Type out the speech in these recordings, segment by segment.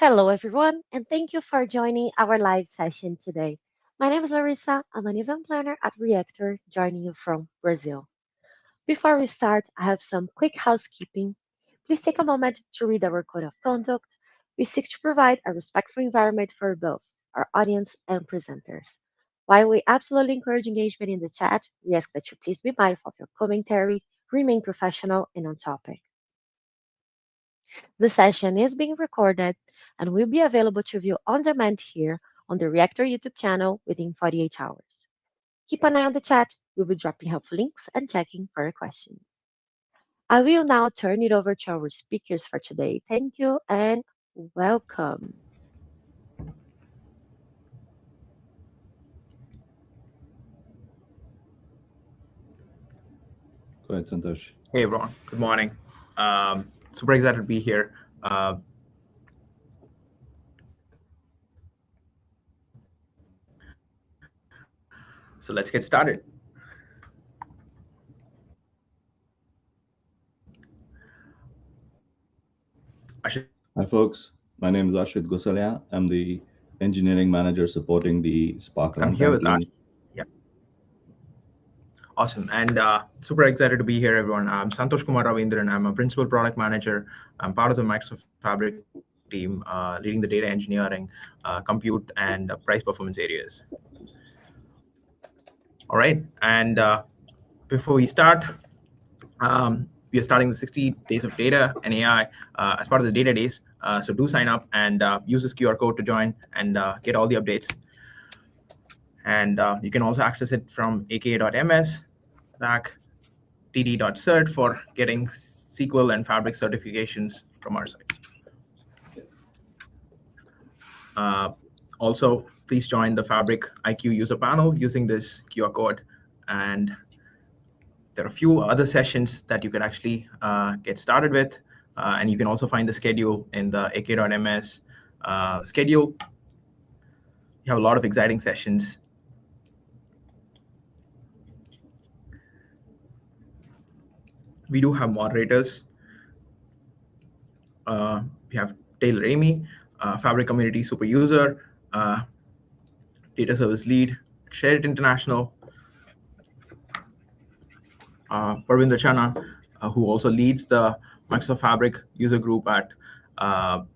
Hello, everyone, and thank you for joining our live session today. My name is Larissa. I'm an event planner at Reactor, joining you from Brazil. Before we start, I have some quick housekeeping. Please take a moment to read our code of conduct. We seek to provide a respectful environment for both our audience and presenters. While we absolutely encourage engagement in the chat, we ask that you please be mindful of your commentary, remain professional and on topic. The session is being recorded and will be available to view on demand here on the Reactor YouTube channel within 48 hours. Keep an eye on the chat. We'll be dropping helpful links and checking for your questions. I will now turn it over to our speakers for today. Thank you and welcome. Go ahead, Santosh. Hey, everyone. Good morning. Super excited to be here. So let's get started. Hi, folks. My name is Ashit Gosalia. I'm the engineering manager supporting the Spark I'm here with team. Ash. Yeah. Awesome. And super excited to be here, everyone. I'm Santosh Kumar Ravindran. I'm a principal product manager. I'm part of the Microsoft Fabric team, leading the data engineering, compute, and price performance areas. All right. And before we start, we are starting the 60 days of data and AI as part of the data days. So do sign up and use this QR code to join and get all the updates. And you can also access it from aka.ms, back td.cert for getting SQL and Fabric certifications from our site. Also, please join the Fabric IQ user panel using this QR code. And there are a few other sessions that you can actually get started with. And you can also find the schedule in the ak.ms schedule. You have a lot of exciting sessions. We do have moderators. We have Taylor Amy, Fabric Community Super User, Data Service Lead, Share International, Parvinder Chana, who also leads the Microsoft Fabric user group at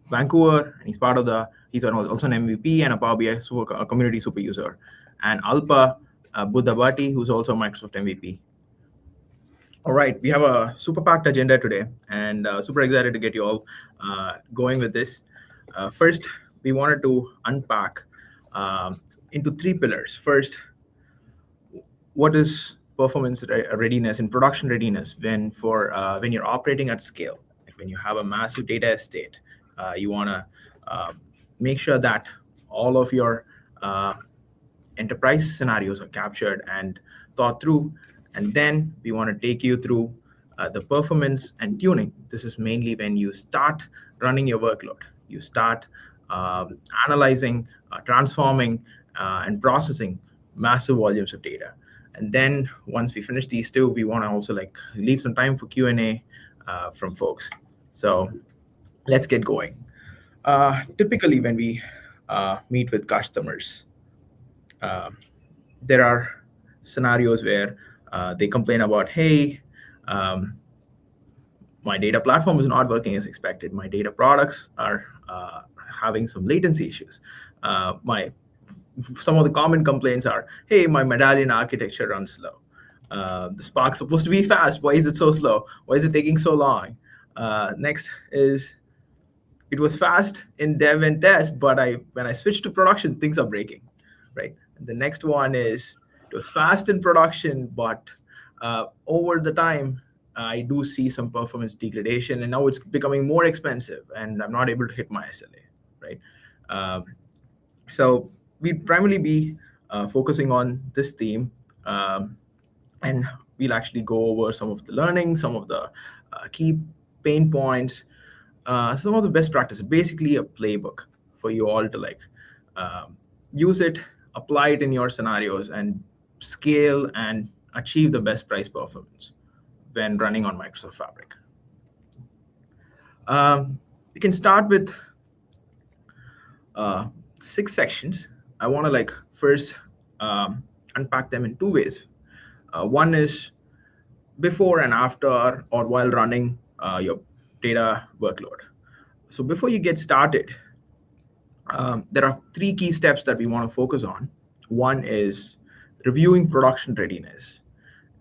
Vancouver, and he's also an MVP and a Power BI community super user. And Alpa Buddhabati, who's also a Microsoft MVP. All right, we have a super packed agenda today, and super excited to get you all going with this. First, we wanted to unpack into three pillars. First, what is performance readiness and production readiness when you're operating at scale? Like when you have a massive data estate, you want to make sure that all of your enterprise scenarios are captured and thought through. And then we want to take you through the performance and tuning. This is mainly when you start running your workload. You start analyzing, transforming, and processing massive volumes of data. And then once we finish these two, we want to also leave some time for Q&A from folks. So let's get going. Typically, when we meet with customers, there are scenarios where they complain about, hey, my data platform is not working as expected. My data products are having some latency issues. Some of the common complaints are, hey, my Medallion architecture runs slow. The Spark's supposed to be fast. Why is it so slow? Why is it taking so long? Next is, it was fast in dev and test, but when I switched to production, things are breaking, right? And the next one is, it was fast in production, but over the time, I do see some performance degradation, and now it's becoming more expensive, and I'm not able to hit my SLA, right? So we'd primarily be focusing on this theme, and we'll actually go over some of the learning, some of the key pain points, some of the best practices, basically a playbook for you all to use it, apply it in your scenarios, and scale and achieve the best price performance when running on Microsoft Fabric. We can start with 6 sections. I want to like first unpack them in 2 ways. One is before and after or while running your data workload. So before you get started, there are 3 key steps that we want to focus on. One is reviewing production readiness.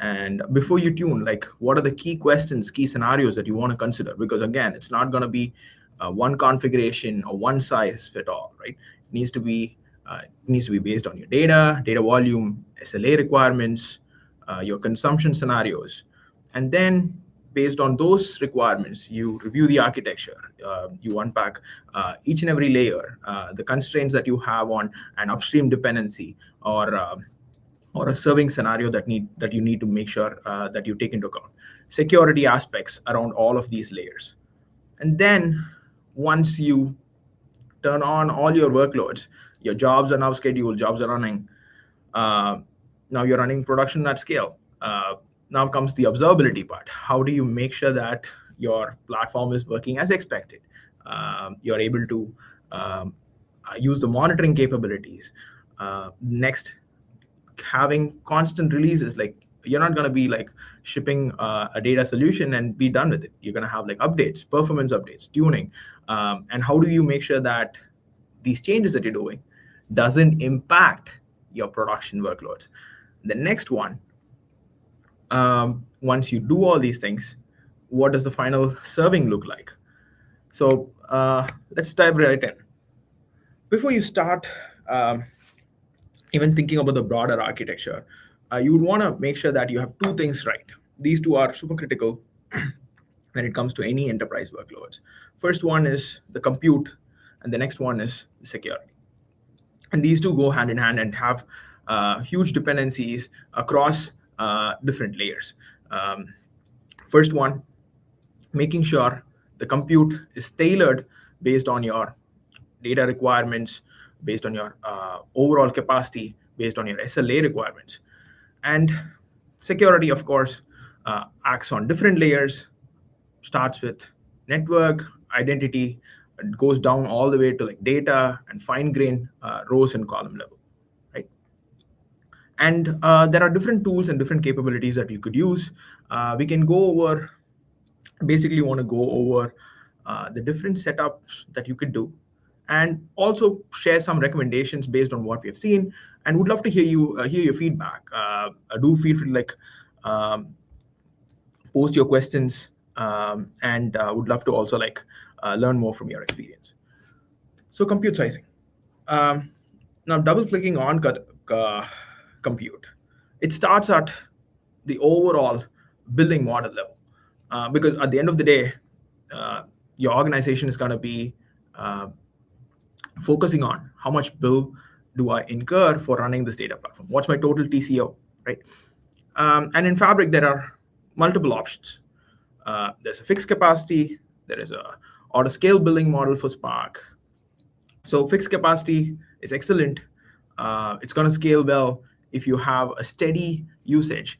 And before you tune, like what are the key questions, key scenarios that you want to consider? Because again, it's not going to be one configuration or one size fit all, right? It needs to be based on your data volume, SLA requirements, your consumption scenarios, and then based on those requirements, you review the architecture. You unpack each and every layer, the constraints that you have on an upstream dependency or a serving scenario that you need to make sure that you take into account. Security aspects around all of these layers. And then once you turn on all your workloads, your jobs are now scheduled, jobs are running. Now you're running production at scale. Now comes the observability part. How do you make sure that your platform is working as expected? You're able to use the monitoring capabilities. Next, having constant releases. Like you're not going to be like shipping a data solution and be done with it. You're going to have like updates, performance updates, tuning. And how do you make sure that these changes that you're doing doesn't impact your production workloads? The next one, once you do all these things, what does the final serving look like? So let's dive right in. Before you start even thinking about the broader architecture, you would want to make sure that you have 2 things right. These 2 are super critical when it comes to any enterprise workloads. First one is the compute, and the next one is security. And these 2 go hand in hand and have huge dependencies across different layers. First one, making sure the compute is tailored based on your data requirements, based on your overall capacity, based on your SLA requirements. And security, of course, acts on different layers, starts with network, identity, it goes down all the way to like data and fine-grained rows and column level, right? And there are different tools and different capabilities that you could use. We can go over, basically want to go over the different setups that you could do, and also share some recommendations based on what we have seen. And would love to hear your feedback. Do feel free like post your questions, and would love to also like learn more from your experience. So compute sizing. Now double clicking on compute, it starts at the overall billing model level, because at the end of the day, your organization is going to be focusing on how much bill do I incur for running this data platform? What's my total TCO, right? And in Fabric, there are multiple options. There's a fixed capacity. There is a Autoscale billing model for Spark. So fixed capacity is excellent. It's going to scale well if you have a steady usage.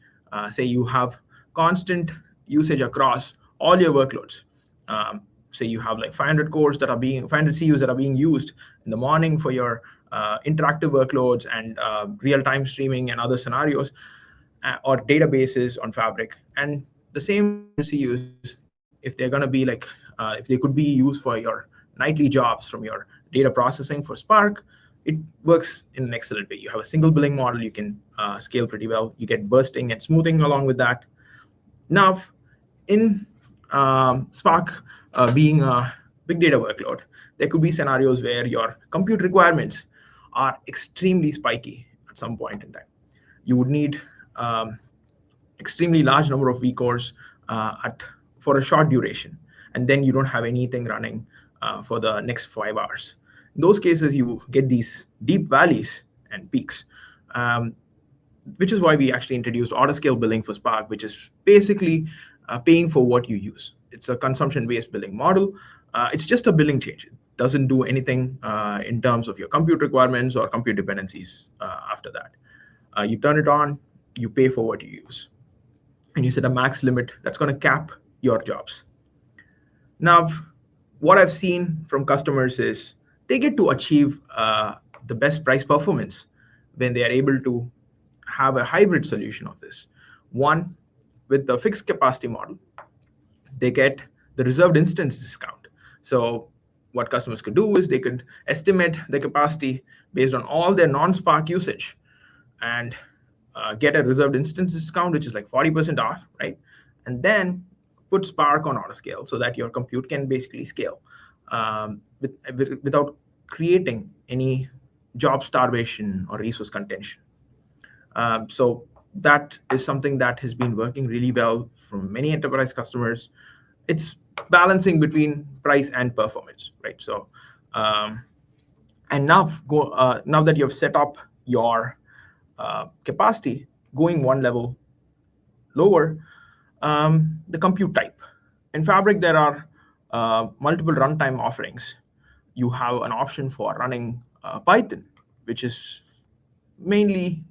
Say you have constant usage across all your workloads. Say you have like 500 CUs that are being used in the morning for your interactive workloads and real-time streaming and other scenarios, or databases on Fabric. And the same CUs, if they're going to be like, if they could be used for your nightly jobs from your data processing for Spark, it works in an excellent way. You have a single billing model, you can scale pretty well. You get bursting and smoothing along with that. Now, in Spark being a big data workload, there could be scenarios where your compute requirements are extremely spiky at some point in time. You would need extremely large number of vCores for a short duration, and then you don't have anything running for the next 5 hours. In those cases, you get these deep valleys and peaks, which is why we actually introduced Autoscale billing for Spark, which is basically paying for what you use. It's a consumption-based billing model. It's just a billing change. It doesn't do anything in terms of your compute requirements or compute dependencies after that. You turn it on, you pay for what you use. And you set a max limit that's going to cap your jobs. Now, what I've seen from customers is they get to achieve the best price performance when they are able to have a hybrid solution of this. One, with the fixed capacity model, they get the reserved instance discount. So what customers could do is they could estimate the capacity based on all their non-Spark usage and get a reserved instance discount, which is like 40% off, right? And then put Spark on Autoscale so that your compute can basically scale without creating any job starvation or resource contention. So that is something that has been working really well from many enterprise customers. It's balancing between price and performance, right? So, and now that you've set up your capacity, going one level lower, the compute type. In Fabric, there are multiple runtime offerings. You have an option for running Python, which is mainly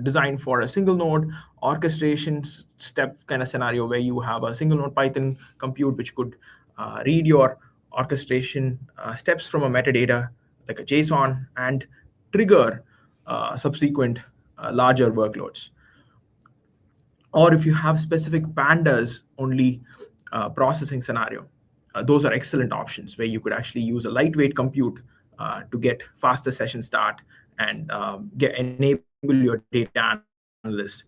designed for a single node orchestration step kind of scenario where you have a single node Python compute which could read your orchestration steps from a metadata like a JSON and trigger subsequent larger workloads. Or if you have specific pandas only processing scenario, those are excellent options where you could actually use a lightweight compute to get faster session start and enable your data analysts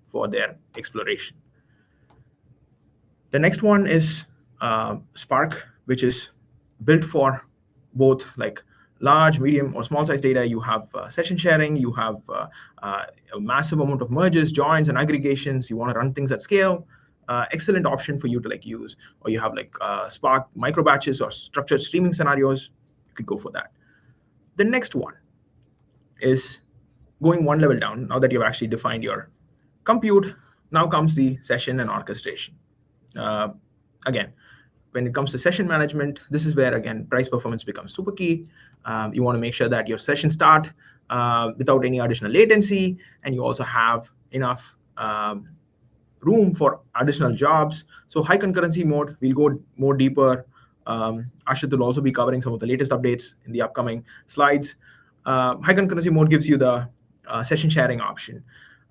for their exploration. The next one is Spark, which is built for both like large, medium, or small size data. You have session sharing, you have a massive amount of merges, joins, and aggregations. You want to run things at scale. Excellent option for you to like use. Or you have like Spark micro batches or structured streaming scenarios. You could go for that. The next one is going one level down. Now that you've actually defined your compute, now comes the session and orchestration. Again, when it comes to session management, this is where, again, price performance becomes super key. You want to make sure that your sessions start without any additional latency, and you also have enough room for additional jobs. So high concurrency mode, we'll go more deeper. Ashit will also be covering some of the latest updates in the upcoming slides. High concurrency mode gives you the session sharing option.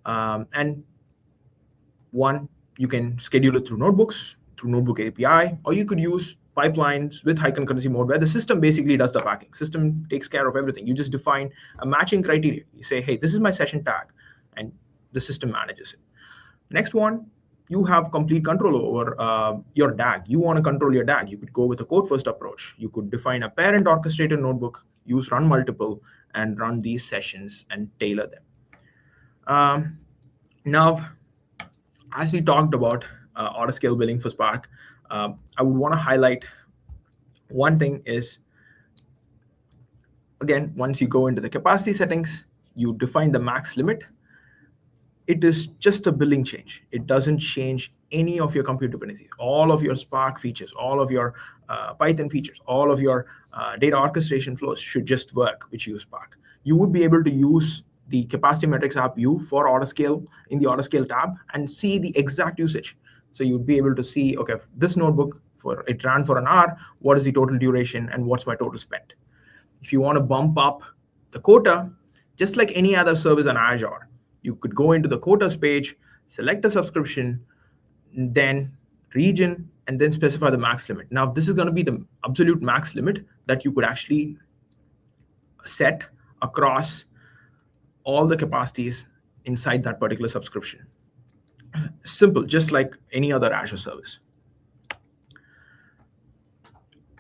And one, you can schedule it through notebooks, through Notebook API, or you could use pipelines with high concurrency mode where the system basically does the backing. System takes care of everything. You just define a matching criteria. You say, hey, this is my session tag, and the system manages it. Next one, you have complete control over your DAG. You want to control your DAG. You could go with a code-first approach. You could define a parent orchestrated notebook, use run multiple, and run these sessions and tailor them. Now, as we talked about Autoscale billing for Spark, I would want to highlight one thing is, again, once you go into the capacity settings, you define the max limit. It is just a billing change. It doesn't change any of your compute dependencies. All of your Spark features, all of your Python features, all of your data orchestration flows should just work with you Spark. You would be able to use the capacity metrics app view for Autoscale in the Autoscale tab and see the exact usage. So you'd be able to see, okay, this notebook, it ran for an hour, what is the total duration and what's my total spent? If you want to bump up the quota, just like any other service on Azure, you could go into the quotas page, select a subscription, then region, and then specify the max limit. Now, this is going to be the absolute max limit that you could actually set across all the capacities inside that particular subscription. Simple, just like any other Azure service.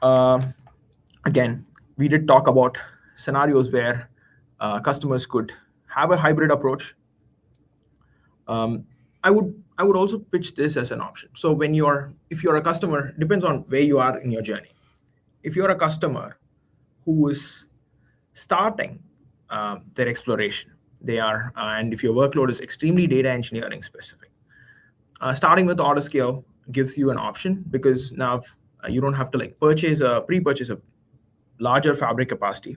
Again, we did talk about scenarios where customers could have a hybrid approach. I would also pitch this as an option. So if you're a customer, depends on where you are in your journey. If you're a customer who is starting their exploration, and if your workload is extremely data engineering specific, starting with Autoscale gives you an option because now you don't have to like pre-purchase a larger Fabric capacity.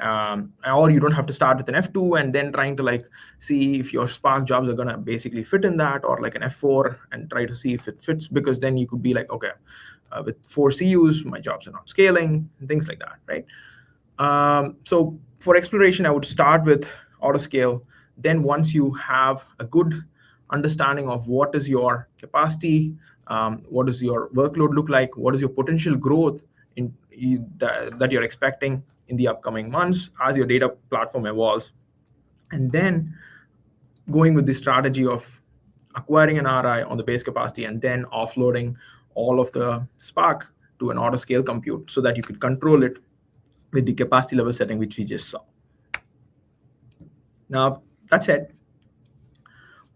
Or you don't have to start with an F2 and then trying to like see if your Spark jobs are going to basically fit in that, or like an F4 and try to see if it fits, because then you could be like, okay, With 4 CUs, my jobs are not scaling, and things like that, right? So for exploration, I would start with Autoscale. Then once you have a good understanding of what is your capacity, what does your workload look like, what is your potential growth that you're expecting in the upcoming months as your data platform evolves, and then going with the strategy of acquiring an RI on the base capacity and then offloading all of the Spark to an Autoscale compute so that you could control it with the capacity level setting, which we just saw. Now, that said,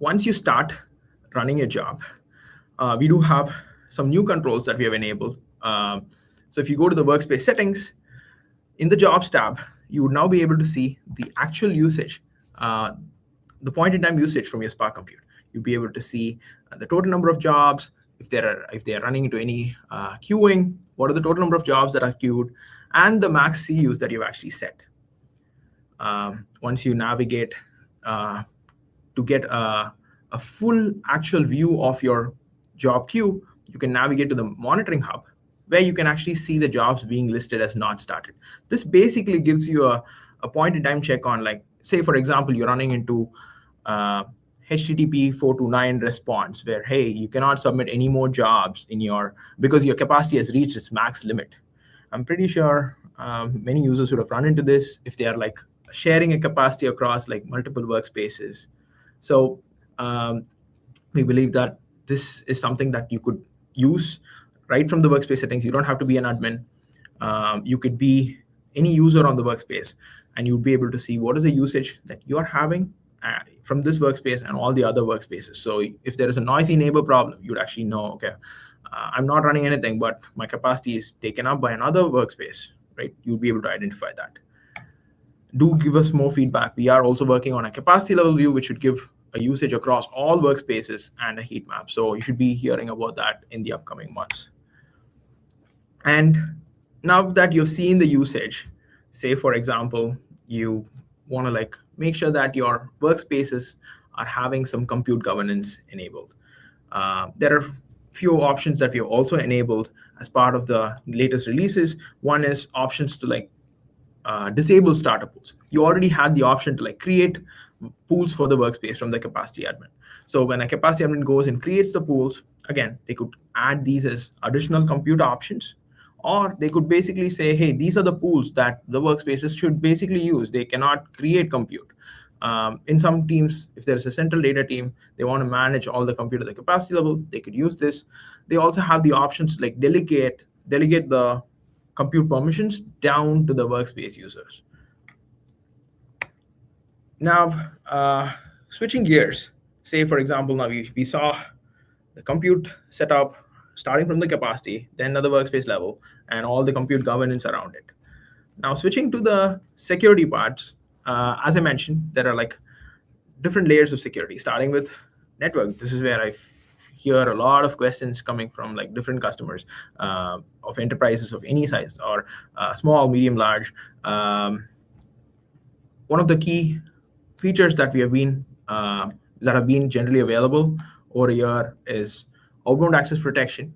once you start running your job, we do have some new controls that we have enabled. So if you go to the workspace settings, in the jobs tab, you would now be able to see the actual usage, the point-in-time usage from your Spark compute. You'll be able to see the total number of jobs, if they are running into any queuing, what are the total number of jobs that are queued, and the max CUs that you've actually set. Once you navigate to get a full actual view of your job queue, you can navigate to the monitoring hub, where you can actually see the jobs being listed as not started. This basically gives you a point-in-time check on, like, say, for example, you're running into HTTP 429 response, where, hey, you cannot submit any more jobs because your capacity has reached its max limit. I'm pretty sure many users would have run into this if they are like sharing a capacity across like multiple workspaces. So we believe that this is something that you could use right from the workspace settings. You don't have to be an admin. You could be any user on the workspace, and you'd be able to see what is the usage that you're having from this workspace and all the other workspaces. So if there is a noisy neighbor problem, you'd actually know, okay, I'm not running anything, but my capacity is taken up by another workspace, right? You'll be able to identify that. Do give us more feedback. We are also working on a capacity level view, which should give a usage across all workspaces and a heat map. So you should be hearing about that in the upcoming months. And now that you've seen the usage, say, for example, you want to like make sure that your workspaces are having some compute governance enabled. There are few options that we have also enabled as part of the latest releases. One is options to like disable starter pools. You already had the option to like create pools for the workspace from the capacity admin. So when a capacity admin goes and creates the pools, again, they could add these as additional compute options, or they could basically say, hey, these are the pools that the workspaces should basically use. They cannot create compute. In some teams, if there's a central data team, they want to manage all the compute at the capacity level, they could use this. They also have the options to like delegate the compute permissions down to the workspace users. Now, switching gears, say, for example, now we saw the compute setup starting from the capacity, then at the workspace level, and all the compute governance around it. Now, switching to the security parts, as I mentioned, there are like different layers of security, starting with network. This is where I hear a lot of questions coming from like different customers of enterprises of any size, or small, medium, large. One of the key features that have been generally available over a year is outbound access protection.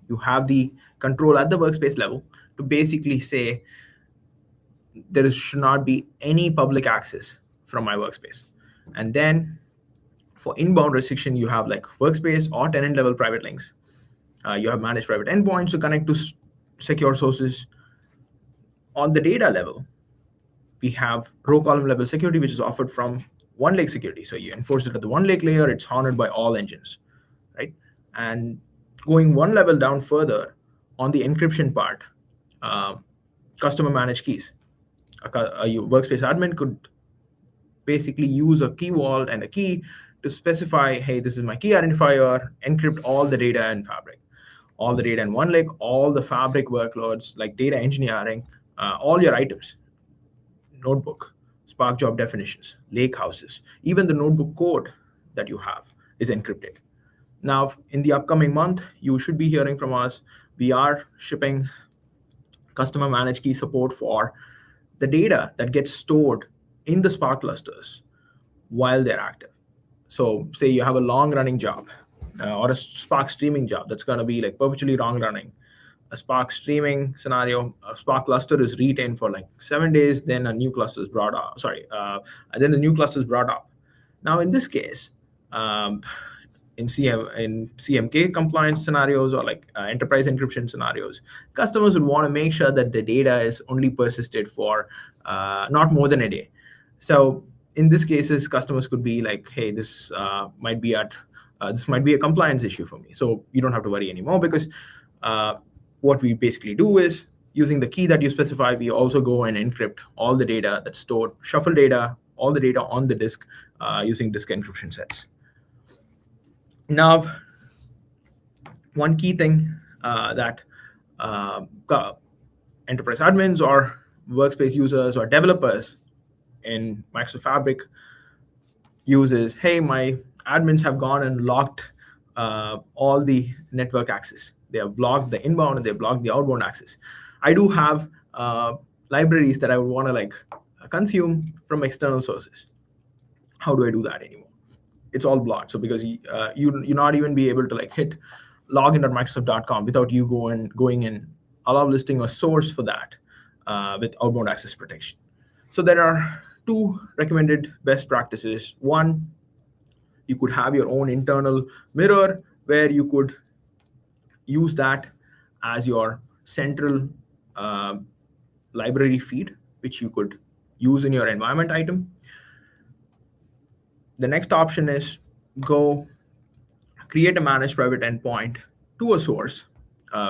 You have the control at the workspace level to basically say there should not be any public access from my workspace. And then for inbound restriction, you have like workspace or tenant level private links. You have managed private endpoints to connect to secure sources. On the data level, we have row column level security, which is offered from one lake security. So you enforce it at the one lake layer, it's honored by all engines, right? And going one level down further on the encryption part, customer managed keys. A workspace admin could basically use a key vault and a key to specify, hey, this is my key identifier, encrypt all the data in Fabric, all the data in one lake, all the Fabric workloads like data engineering, all your items, notebook, Spark job definitions, lake houses, even the notebook code that you have is encrypted. Now, in the upcoming month, you should be hearing from us. We are shipping customer managed key support for the data that gets stored in the Spark clusters while they're active. So say you have a long running job or a Spark streaming job that's going to be like perpetually long running. a Spark streaming scenario, a Spark cluster is retained for like 7 days, then a new cluster is brought up. Then the new cluster is brought up. Now, in this case, in CMK compliance scenarios or like enterprise encryption scenarios, customers would want to make sure that the data is only persisted for not more than a day. So in this cases, customers could be like, hey, this might be a compliance issue for me. So you don't have to worry anymore, because what we basically do is, using the key that you specify, we also go and encrypt all the data that's stored, shuffle data, all the data on the disk using disk encryption sets. Now, one key thing that enterprise admins or workspace users or developers in Microsoft Fabric uses, hey, my admins have gone and locked all the network access. They have blocked the inbound and they have blocked the outbound access. I do have libraries that I would want to like consume from external sources. How do I do that anymore? It's all blocked. So because you not even be able to like hit login.microsoft.com without you going and allow listing a source for that with outbound access protection. So there are two recommended best practices. One, you could have your own internal mirror where you could use that as your central library feed, which you could use in your environment item. The next option is go create a managed private endpoint to a source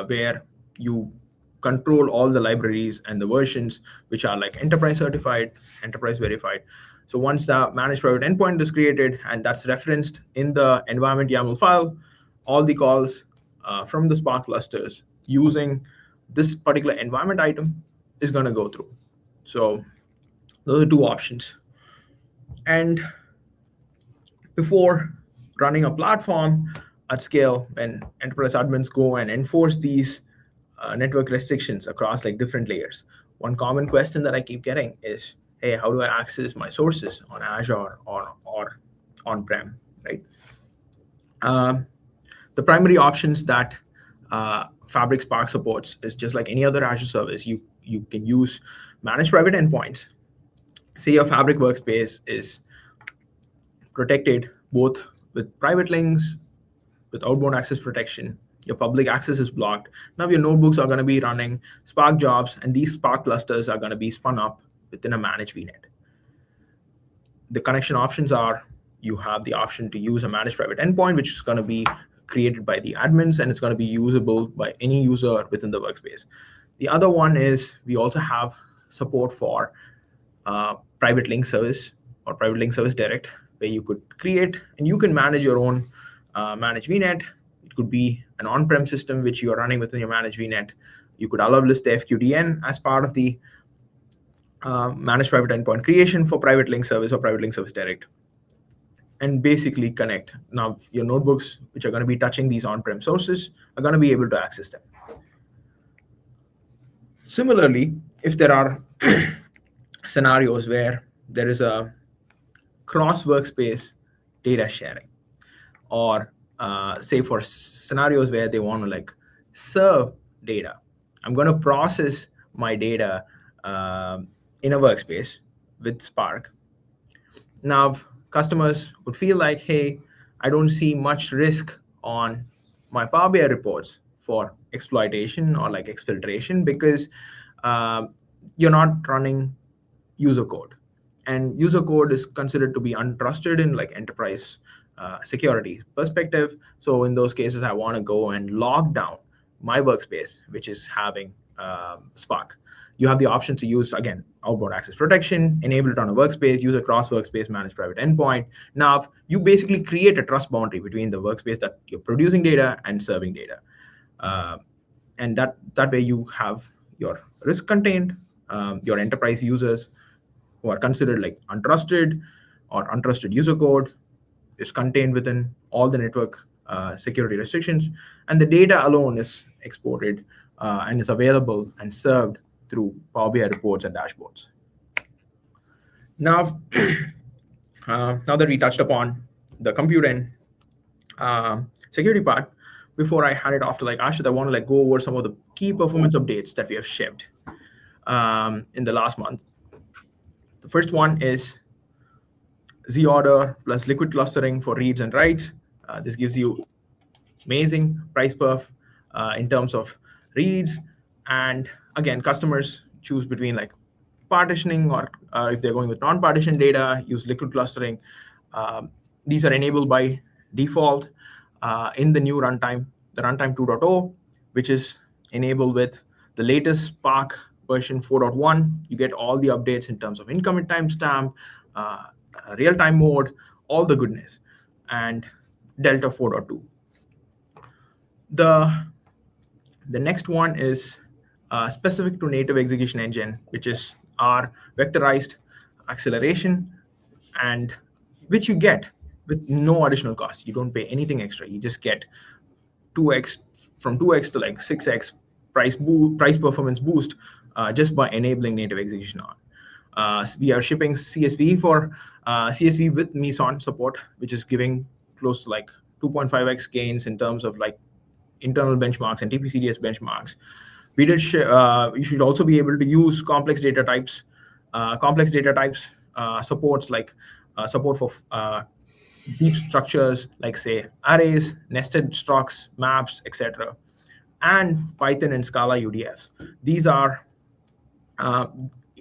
where you control all the libraries and the versions which are like enterprise certified, enterprise verified. So once the managed private endpoint is created and that's referenced in the environment YAML file, all the calls from the Spark clusters using this particular environment item is going to go through. So those are two options. And before running a platform at scale, when enterprise admins go and enforce these network restrictions across like different layers, one common question that I keep getting is, hey, how do I access my sources on Azure or on-prem, right? The primary options that Fabric Spark supports is just like any other Azure service. You can use managed private endpoints. Say your Fabric workspace is protected both with private links, with outbound access protection. Your public access is blocked. Now your notebooks are going to be running Spark jobs, and these Spark clusters are going to be spun up within a managed VNet. The connection options are, you have the option to use a managed private endpoint, which is going to be created by the admins, and it's going to be usable by any user within the workspace. The other one is we also have support for private link service or private link service direct, where you could create and you can manage your own managed VNet. It could be an on-prem system which you are running within your managed VNet. You could allow list the FQDN as part of the managed private endpoint creation for private link service or private link service direct, and basically connect. Now your notebooks, which are going to be touching these on-prem sources, are going to be able to access them. Similarly, if there are scenarios where there is a cross-workspace data sharing, or say for scenarios where they want to like serve data, I'm going to process my data in a workspace with Spark. Now, customers would feel like, hey, I don't see much risk on my Power BI reports for exploitation or like exfiltration, because you're not running user code. And user code is considered to be untrusted in like enterprise security perspective. So in those cases, I want to go and lock down my workspace, which is having Spark. You have the option to use, again, outbound access protection, enable it on a workspace, use a cross-workspace managed private endpoint. Now, you basically create a trust boundary between the workspace that you're producing data and serving data. And that way you have your risk contained, your enterprise users who are considered like untrusted or untrusted user code is contained within all the network security restrictions, and the data alone is exported and is available and served through Power BI reports and dashboards. Now, now that we touched upon the compute and security part, before I hand it off to Ashit, I want to go over some of the key performance updates that we have shipped in the last month. The first one is Z-order plus liquid clustering for reads and writes. This gives you amazing price perf in terms of reads. And again, customers choose between partitioning or if they're going with non-partition data, use liquid clustering. These are enabled by default in the new runtime, the runtime 2.0, which is enabled with the latest Spark version 4.1. You get all the updates in terms of incoming timestamp, real-time mode, all the goodness, and Delta 4.2. The next one is specific to native execution engine, which is our vectorized acceleration, and which you get with no additional cost. You don't pay anything extra. You just get 2x from 2x to 6x price performance boost just by enabling native execution on. We are shipping CSV for CSV with Meson support, which is giving close to 2.5x gains in terms of internal benchmarks and TPCDS benchmarks. We did you should also be able to use complex data types. Supports support for deep structures say arrays, nested structs, maps, etc. And Python and Scala UDFs. These are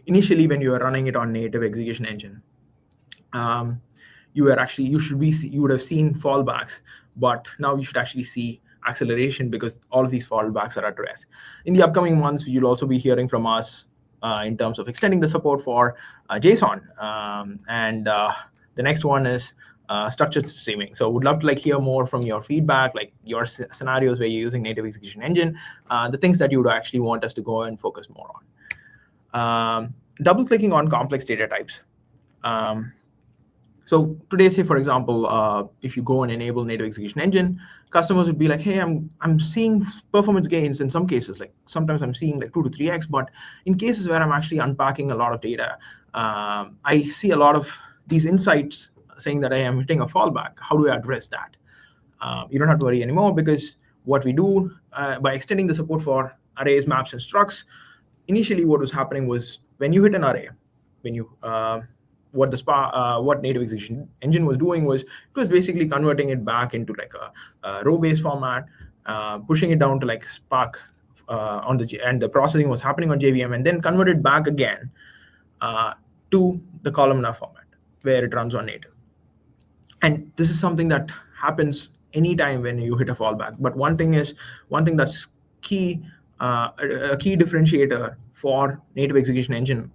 initially when you are running it on native execution engine. You would have seen fallbacks, but now you should actually see acceleration because all of these fallbacks are addressed. In the upcoming months, you'll also be hearing from us in terms of extending the support for JSON. And the next one is structured streaming. So would love to hear more from your feedback, your scenarios where you're using native execution engine, the things that you would actually want us to go and focus more on. Double clicking on complex data types. So today, say for example, if you go and enable native execution engine, customers would be hey, I'm seeing performance gains in some cases. Sometimes I'm seeing 2 to 3x, but in cases where I'm actually unpacking a lot of data, I see a lot of these insights saying that I am hitting a fallback. How do I address that? You don't have to worry anymore because what we do by extending the support for arrays, maps, and structs, initially what was happening was when you hit an array, when you what native execution engine was doing was it was basically converting it back into a row-based format, pushing it down to Spark on and the processing was happening on JVM, and then converted back again to the columnar format where it runs on native. And this is something that happens anytime when you hit a fallback. But one thing that's key, a key differentiator for native execution engine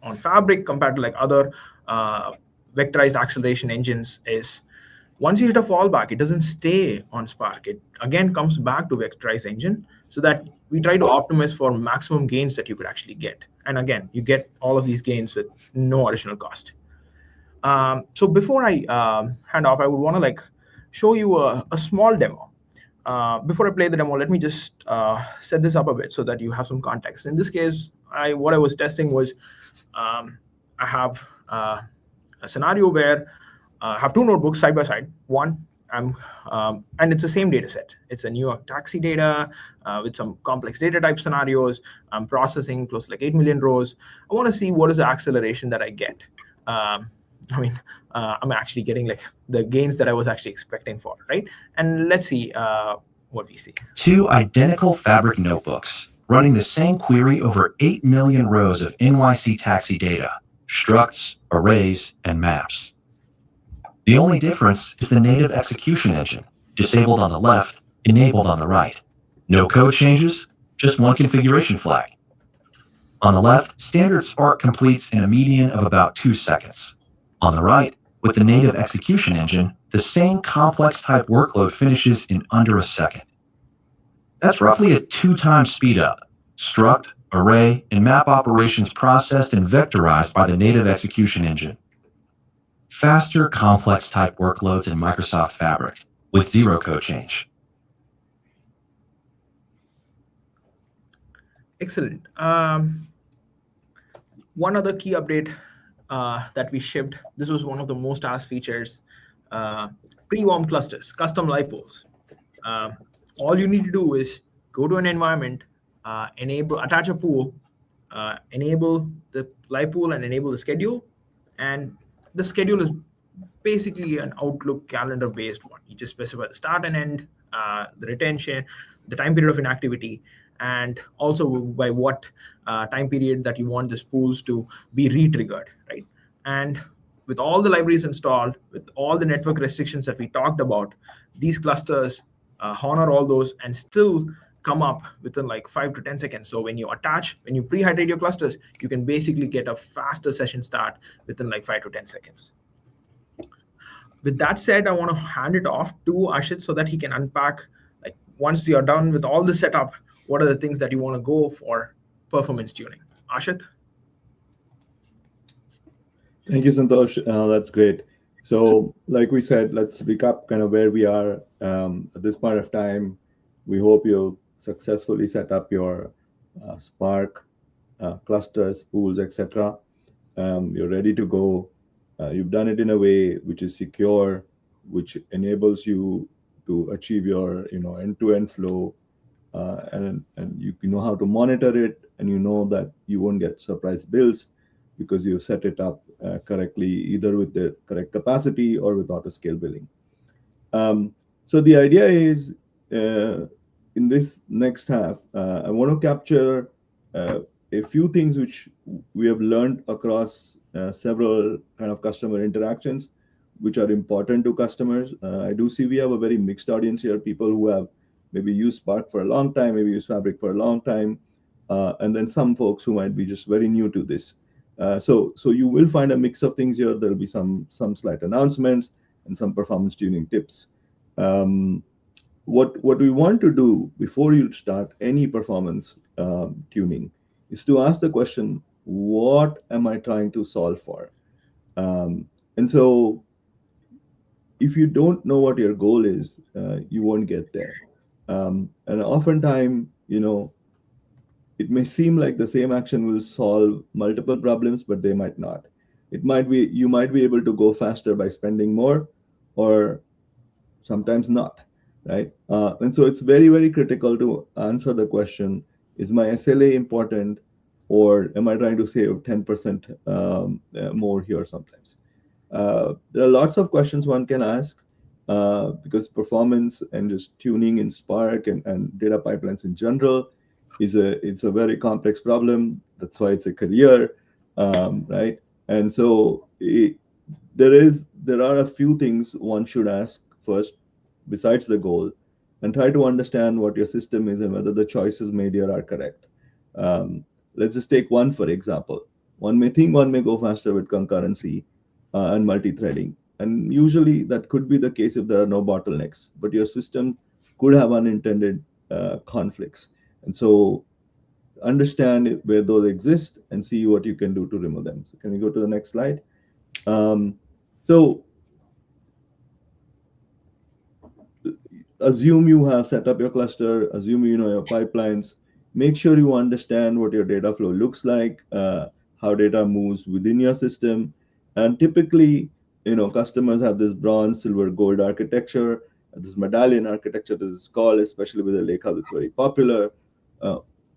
on Fabric compared to other vectorized acceleration engines is once you hit a fallback, it doesn't stay on Spark. It again comes back to vectorized engine so that we try to optimize for maximum gains that you could actually get. And again, you get all of these gains with no additional cost. So before I hand off, I would want to show you a small demo. Before I play the demo, let me just set this up a bit so that you have some context. In this case, what I was testing was I have a scenario where I have 2 notebooks side by side. One, and it's the same data set. It's a New York taxi data with some complex data type scenarios. I'm processing close to 8 million rows. I want to see what is the acceleration that I get. I'm actually getting the gains that I was actually expecting for, right? And let's see what we see. 2 identical Fabric notebooks running the same query over 8 million rows of NYC taxi data, structs, arrays, and maps. The only difference is the native execution engine, disabled on the left, enabled on the right. No code changes, just one configuration flag. On the left, standard Spark completes in a median of about 2 seconds. On the right, with the native execution engine, the same complex type workload finishes in under a second. That's roughly a 2-time speed up. Struct, array, and map operations processed and vectorized by the native execution engine. Faster, complex type workloads in Microsoft Fabric with 0 code change. Excellent. One other key update that we shipped, this was one of the most asked features, pre-warm clusters, custom lipos. all you need to do is go to an environment, attach a pool, enable the live pool and enable the schedule. And the schedule is basically an Outlook calendar based one. You just specify the start and end, the retention, the time period of inactivity, and also by what time period that you want these pools to be re-triggered, right? And with all the libraries installed, with all the network restrictions that we talked about, these clusters honor all those and still come up within like 5 to 10 seconds. So when you pre-hydrate your clusters, you can basically get a faster session start within like 5 to 10 seconds. With that said, I want to hand it off to Ashit so that he can unpack, like, once you're done with all the setup, what are the things that you want to go for performance tuning? Ashit? Thank you, Santosh. That's great. So like we said, let's recap kind of where we are at this point of time. We hope you successfully set up your Spark clusters, pools, etc. You're ready to go. You've done it in a way which is secure, which enables you to achieve your end-to-end flow, and you know how to monitor it, and you know that you won't get surprise bills because you set it up correctly, either with the correct capacity or with Autoscale billing. So the idea is, in this next half, I want to capture a few things which we have learned across several kind of customer interactions, which are important to customers. I do see we have a very mixed audience here, people who have maybe used Spark for a long time, maybe used Fabric for a long time, and then some folks who might be just very new to this. So you will find a mix of things here. There'll be some slight announcements and some performance tuning tips. What we want to do before you start any performance tuning is to ask the question, what am I trying to solve for? And so if you don't know what your goal is, you won't get there. And oftentimes, it may seem like the same action will solve multiple problems, but they might not. It might be, you might be able to go faster by spending more, or sometimes not, right? And so it's very, very critical to answer the question, is my SLA important, or am I trying to save 10% more here sometimes? There are lots of questions one can ask, because performance and just tuning in Spark and data pipelines in general it's a very complex problem. That's why it's a career, right? And so there are a few things one should ask first, besides the goal, and try to understand what your system is and whether the choices made here are correct. Let's just take one for example. One may think one may go faster with concurrency and multi-threading, and usually that could be the case if there are no bottlenecks, but your system could have unintended conflicts. And so understand where those exist and see what you can do to remove them. So can we go to the next slide? So assume you have set up your cluster, assume you know your pipelines, make sure you understand what your data flow looks like, how data moves within your system. And typically, customers have this bronze, silver, gold architecture, this medallion architecture, this is called, especially with the lakehouse, it's very popular.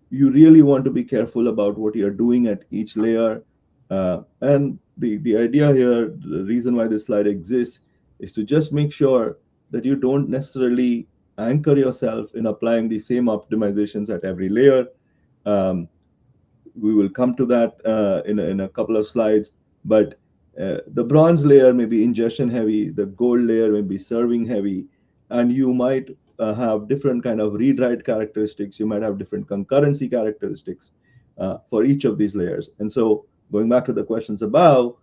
You really want to be careful about what you're doing at each layer. And the idea here, the reason why this slide exists, is to just make sure that you don't necessarily anchor yourself in applying the same optimizations at every layer. We will come to that in a couple of slides, but the bronze layer may be ingestion heavy, the gold layer may be serving heavy, and you might have different kind of read-write characteristics. You might have different concurrency characteristics for each of these layers. And so going back to the questions above,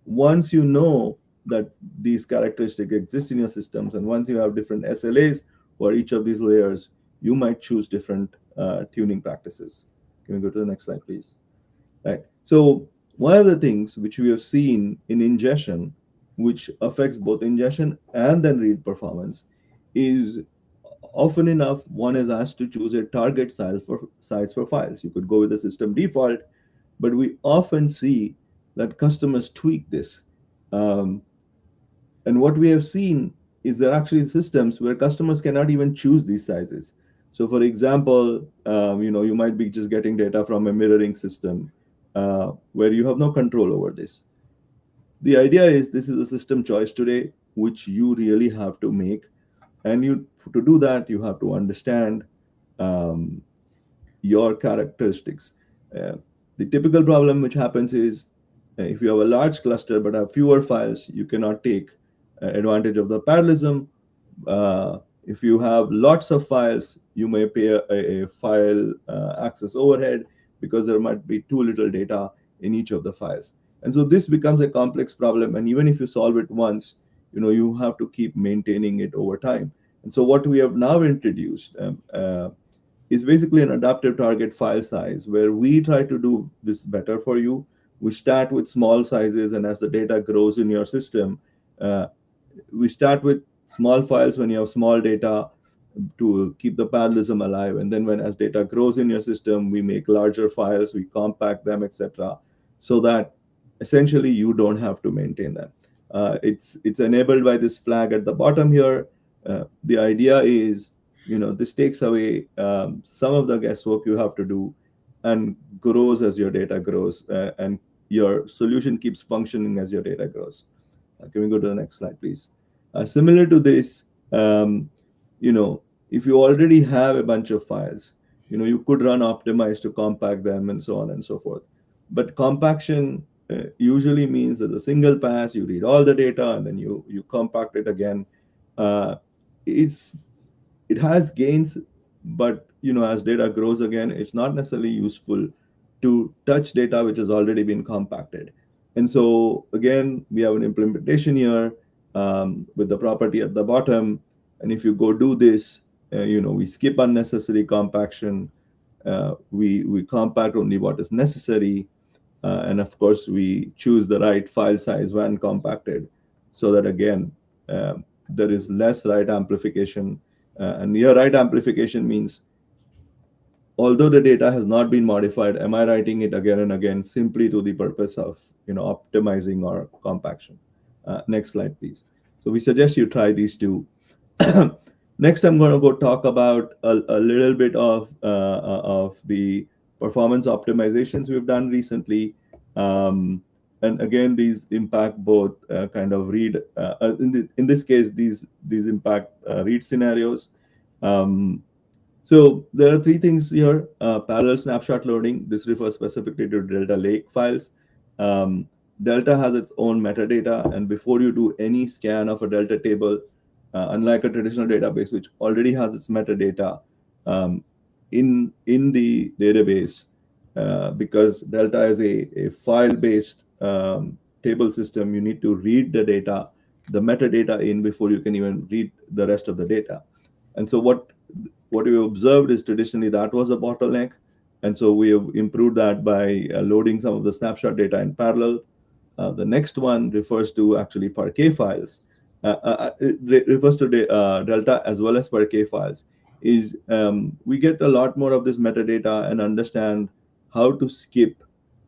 once you know that these characteristics exist in your systems, and once you have different SLAs for each of these layers, you might choose different tuning practices. Can we go to the next slide, please? Right. So one of the things which we have seen in ingestion, which affects both ingestion and then read performance, is often enough one is asked to choose a target size for files. You could go with the system default, but we often see that customers tweak this. And what we have seen is there actually systems where customers cannot even choose these sizes. So for example, you might be just getting data from a mirroring system where you have no control over this. The idea is this is a system choice today, which you really have to make. And to do that, you have to understand um, your characteristics. Uh, the typical problem which happens is if you have a large cluster but have fewer files, you cannot take advantage of the parallelism. If you have lots of files, you may pay a file access overhead because there might be too little data in each of the files. And so this becomes a complex problem. And even if you solve it once, you have to keep maintaining it over time. And so what we have now introduced is basically an adaptive target file size where we try to do this better for you. We start with small sizes, and as the data grows in your system, uh, we start with small files when you have small data to keep the parallelism alive. And then when as data grows in your system, we make larger files, we compact them, etc., so that essentially you don't have to maintain them. It's enabled by this flag at the bottom here. The idea is, this takes away some of the guesswork you have to do and grows as your data grows, and your solution keeps functioning as your data grows. Can we go to the next slide, please? Similar to this, you know, if you already have a bunch of files, you could run optimize to compact them and so on and so forth. But compaction usually means that a single pass, you read all the data and then you compact it again. Uh, it's it has gains, but as data grows again, it's not necessarily useful to touch data which has already been compacted. And so again, we have an implementation here with the property at the bottom. And if you go do this, we skip unnecessary compaction. We compact only what is necessary. And of course, we choose the right file size when compacted so that, again, there is less write amplification. And your write amplification means although the data has not been modified, am I writing it again and again simply to the purpose of optimizing or compaction? Next slide, please. So we suggest you try these two. Next, I'm going to go talk about a little bit of the performance optimizations we've done recently. And again, these impact both kind of read. In this case, these impact read scenarios. So there are three things here. Parallel snapshot loading. This refers specifically to Delta Lake files. Delta has its own metadata, and before you do any scan of a Delta table, unlike a traditional database which already has its metadata in the database, because Delta is a file-based table system, you need to read the data, the metadata in before you can even read the rest of the data. And so what we observed is traditionally that was a bottleneck. And so we have improved that by loading some of the snapshot data in parallel. The next one refers to actually Parquet files. It refers to Delta as well as Parquet files. We get a lot more of this metadata and understand how to skip